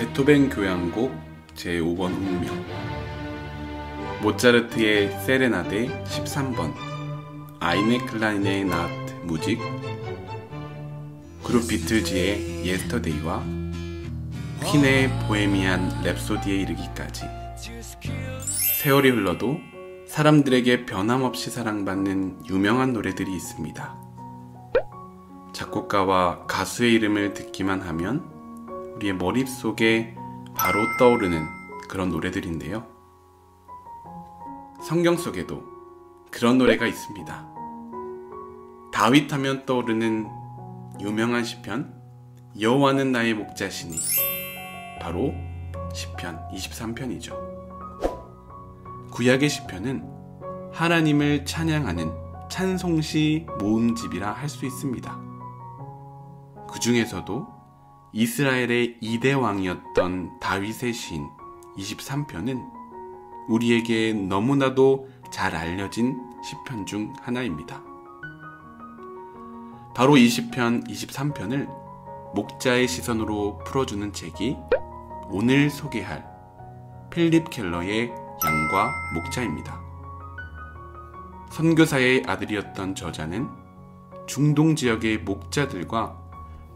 베토벤 교향곡 제5번 운명, 모차르트의 세레나데 13번, 아이네 클라인의 나트 무직, 그룹 비틀즈의 예스터데이와 퀸의 보헤미안 랩소디에 이르기까지 세월이 흘러도 사람들에게 변함없이 사랑받는 유명한 노래들이 있습니다. 작곡가와 가수의 이름을 듣기만 하면 우리의 머릿속에 바로 떠오르는 그런 노래들인데요. 성경 속에도 그런 노래가 있습니다. 다윗 하면 떠오르는 유명한 시편, 여호와는 나의 목자시니, 바로 시편 23편이죠. 구약의 시편은 하나님을 찬양하는 찬송시 모음집이라 할 수 있습니다. 그 중에서도 이스라엘의 2대 왕이었던 다윗의 시인 23편은 우리에게 너무나도 잘 알려진 시편 중 하나입니다. 바로 이 시편 23편을 목자의 시선으로 풀어주는 책이 오늘 소개할 필립 켈러의 양과 목자입니다. 선교사의 아들이었던 저자는 중동 지역의 목자들과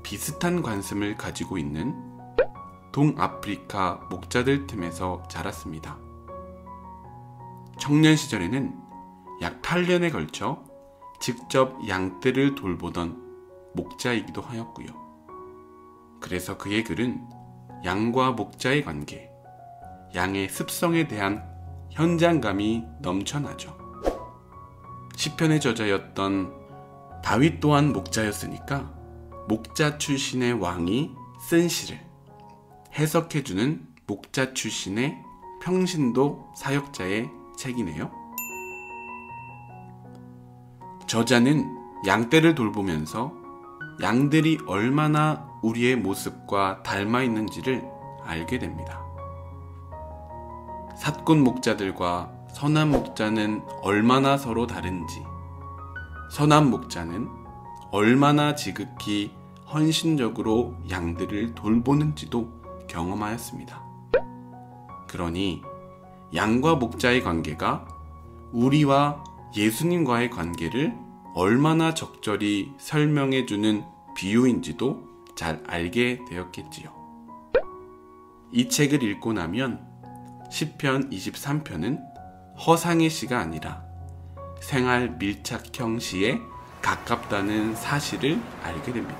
비슷한 관습을 가지고 있는 동아프리카 목자들 틈에서 자랐습니다. 청년 시절에는 약 8년에 걸쳐 직접 양떼를 돌보던 목자이기도 하였고요. 그래서 그의 글은 양과 목자의 관계, 양의 습성에 대한 현장감이 넘쳐나죠. 시편의 저자였던 다윗 또한 목자였으니까 목자 출신의 왕이 쓴 시를 해석해주는 목자 출신의 평신도 사역자의 책이네요. 저자는 양떼를 돌보면서 양들이 얼마나 우리의 모습과 닮아 있는지를 알게 됩니다. 삿곶 목자들과 선한 목자는 얼마나 서로 다른지, 선한 목자는 얼마나 지극히 헌신적으로 양들을 돌보는지도 경험하였습니다. 그러니 양과 목자의 관계가 우리와 예수님과의 관계를 얼마나 적절히 설명해주는 비유인지도 잘 알게 되었겠지요. 이 책을 읽고 나면 시편 23편은 허상의 시가 아니라 생활 밀착형 시에 가깝다는 사실을 알게 됩니다.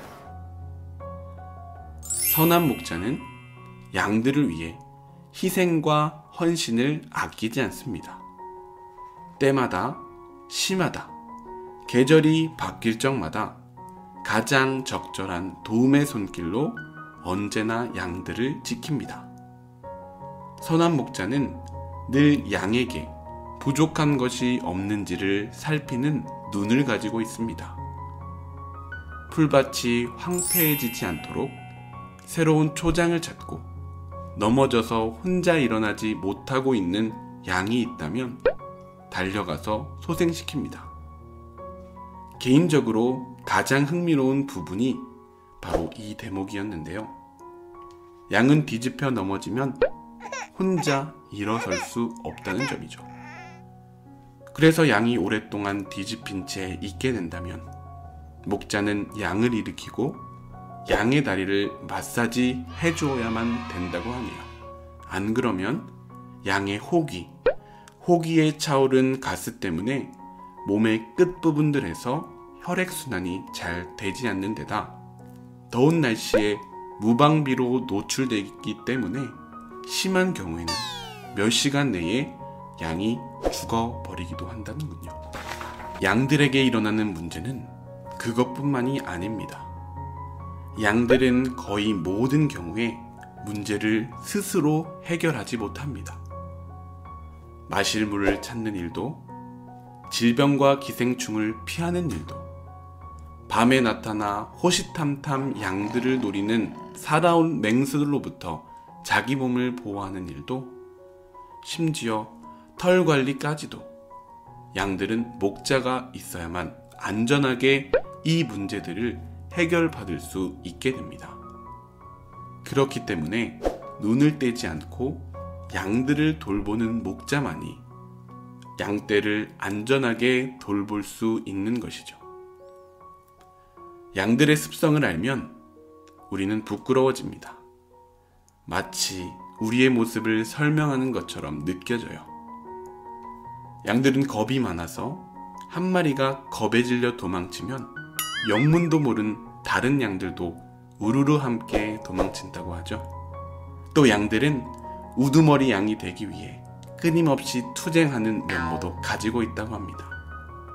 선한 목자는 양들을 위해 희생과 헌신을 아끼지 않습니다. 때마다, 시마다, 계절이 바뀔 적마다 가장 적절한 도움의 손길로 언제나 양들을 지킵니다. 선한 목자는 늘 양에게 부족한 것이 없는지를 살피는 눈을 가지고 있습니다. 풀밭이 황폐해지지 않도록 새로운 초장을 찾고 넘어져서 혼자 일어나지 못하고 있는 양이 있다면 달려가서 소생시킵니다. 개인적으로 가장 흥미로운 부분이 바로 이 대목이었는데요. 양은 뒤집혀 넘어지면 혼자 일어설 수 없다는 점이죠. 그래서 양이 오랫동안 뒤집힌 채 있게 된다면 목자는 양을 일으키고 양의 다리를 마사지 해주어야만 된다고 하네요. 안 그러면 양의 호기에 차오른 가스 때문에 몸의 끝부분들에서 혈액순환이 잘 되지 않는 데다 더운 날씨에 무방비로 노출되기 때문에 심한 경우에는 몇 시간 내에 양이 죽어버리기도 한다는군요. 양들에게 일어나는 문제는 그것뿐만이 아닙니다. 양들은 거의 모든 경우에 문제를 스스로 해결하지 못합니다. 마실 물을 찾는 일도, 질병과 기생충을 피하는 일도, 밤에 나타나 호시탐탐 양들을 노리는 살아온 맹수들로부터 자기 몸을 보호하는 일도, 심지어 털 관리까지도 양들은 목자가 있어야만 안전하게 이 문제들을 해결받을 수 있게 됩니다. 그렇기 때문에 눈을 떼지 않고 양들을 돌보는 목자만이 양떼를 안전하게 돌볼 수 있는 것이죠. 양들의 습성을 알면 우리는 부끄러워집니다. 마치 우리의 모습을 설명하는 것처럼 느껴져요. 양들은 겁이 많아서 한 마리가 겁에 질려 도망치면 영문도 모른 다른 양들도 우르르 함께 도망친다고 하죠. 또 양들은 우두머리 양이 되기 위해 끊임없이 투쟁하는 면모도 가지고 있다고 합니다.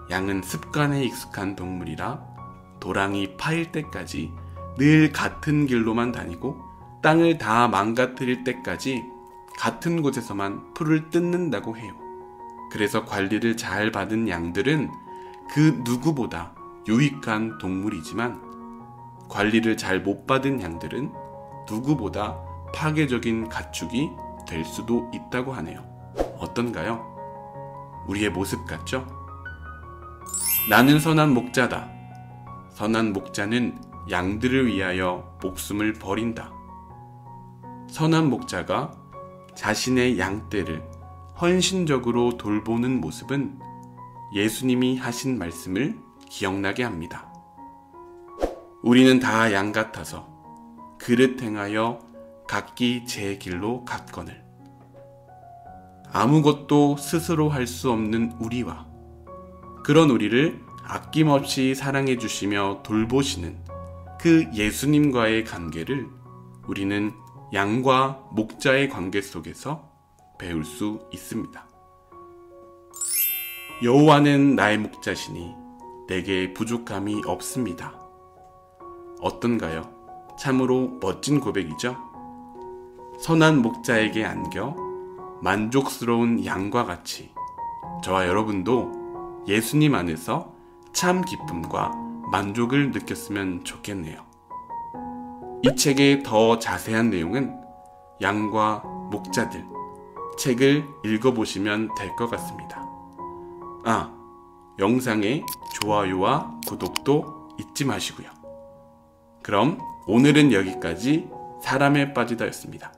양은 습관에 익숙한 동물이라 도랑이 파일 때까지 늘 같은 길로만 다니고 땅을 다 망가뜨릴 때까지 같은 곳에서만 풀을 뜯는다고 해요. 그래서 관리를 잘 받은 양들은 그 누구보다 유익한 동물이지만 관리를 잘 못 받은 양들은 누구보다 파괴적인 가축이 될 수도 있다고 하네요. 어떤가요? 우리의 모습 같죠? 나는 선한 목자다. 선한 목자는 양들을 위하여 목숨을 버린다. 선한 목자가 자신의 양떼를 헌신적으로 돌보는 모습은 예수님이 하신 말씀을 기억나게 합니다. 우리는 다 양 같아서 그릇 행하여 각기 제 길로 갔거늘. 아무것도 스스로 할 수 없는 우리와 그런 우리를 아낌없이 사랑해 주시며 돌보시는 그 예수님과의 관계를 우리는 양과 목자의 관계 속에서 배울 수 있습니다. 여호와는 나의 목자시니 내게 부족함이 없습니다. 어떤가요? 참으로 멋진 고백이죠? 선한 목자에게 안겨 만족스러운 양과 같이 저와 여러분도 예수님 안에서 참 기쁨과 만족을 느꼈으면 좋겠네요. 이 책의 더 자세한 내용은 양과 목자들 책을 읽어보시면 될 것 같습니다. 영상에 좋아요와 구독도 잊지 마시고요. 그럼 오늘은 여기까지 사람에 빠지다였습니다.